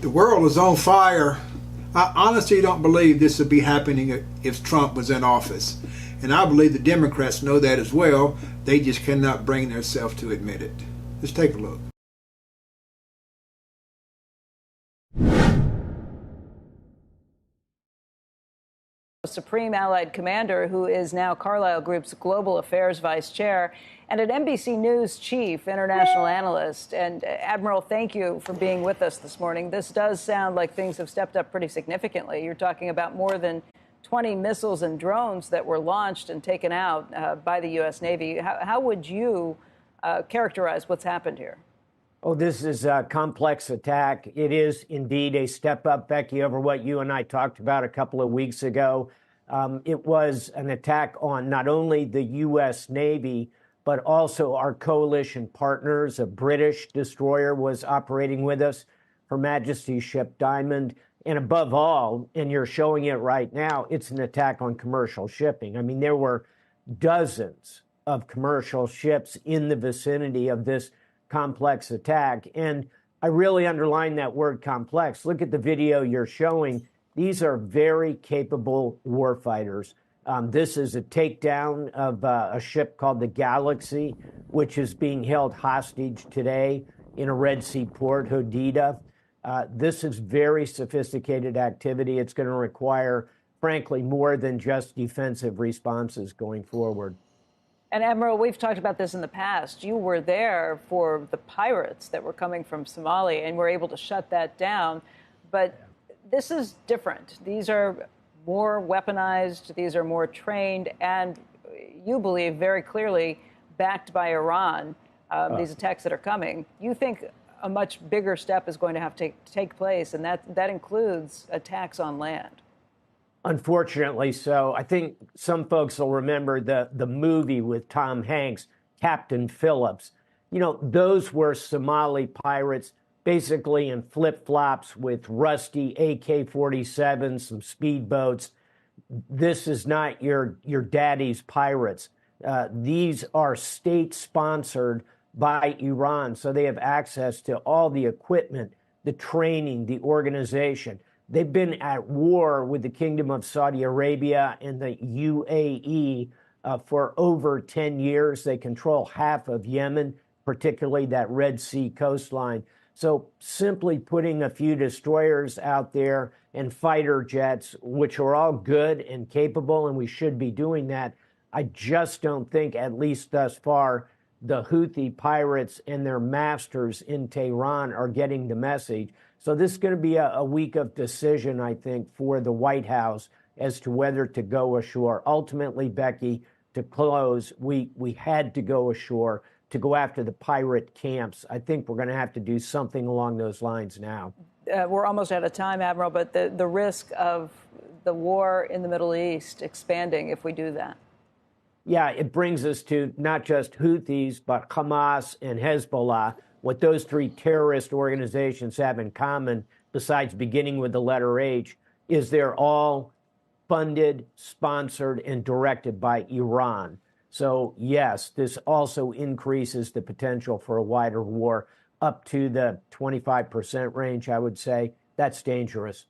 The world is on fire. I honestly don't believe this would be happening if Trump was in office. And I believe the Democrats know that as well. They just cannot bring themselves to admit it. Let's take a look. Supreme Allied Commander, who is now Carlyle Group's Global Affairs Vice Chair, and an NBC News Chief International Analyst. And Admiral, thank you for being with us this morning. This does sound like things have stepped up pretty significantly. You're talking about more than 20 missiles and drones that were launched and taken out by the U.S. Navy. How would you characterize what's happened here? Oh, this is a complex attack. It is indeed a step up, Becky, over what you and I talked about a couple of weeks ago. It was an attack on not only the U.S. Navy, but also our coalition partners. A British destroyer was operating with us, Her Majesty's ship Diamond. And above all, and you're showing it right now, it's an attack on commercial shipping. I mean, there were dozens of commercial ships in the vicinity of this complex attack. And I really underline that word complex. Look at the video you're showing. These are very capable warfighters. This is a takedown of a ship called the Galaxy, which is being held hostage today in a Red Sea port, Hodeidah. This is very sophisticated activity. It's going to require, frankly, more than just defensive responses going forward. And Admiral, we've talked about this in the past. You were there for the pirates that were coming from Somalia and were able to shut that down. But this is different. These are more weaponized. These are more trained. And you believe very clearly backed by Iran, these attacks that are coming. You think a much bigger step is going to have to take place, and that includes attacks on land. Unfortunately so. I think some folks will remember the movie with Tom Hanks, Captain Phillips. You know, those were Somali pirates, basically in flip-flops with rusty AK-47s, some speedboats. This is not your daddy's pirates. These are state-sponsored by Iran, so they have access to all the equipment, the training, the organization. They've been at war with the Kingdom of Saudi Arabia and the UAE for over 10 years. They control half of Yemen, particularly that Red Sea coastline. So simply putting a few destroyers out there and fighter jets, which are all good and capable, and we should be doing that, I just don't think, at least thus far, the Houthi pirates and their masters in Tehran are getting the message. So this is going to be a week of decision, I think, for the White House as to whether to go ashore. Ultimately, Becky, to close, we had to go ashore to go after the pirate camps. I think we're going to have to do something along those lines now. We're almost out of time, Admiral, but the risk of the war in the Middle East expanding if we do that. Yeah, it brings us to not just Houthis, but Hamas and Hezbollah. What those three terrorist organizations have in common, besides beginning with the letter H, is they're all funded, sponsored, and directed by Iran. So, yes, this also increases the potential for a wider war up to the 25% range, I would say. That's dangerous.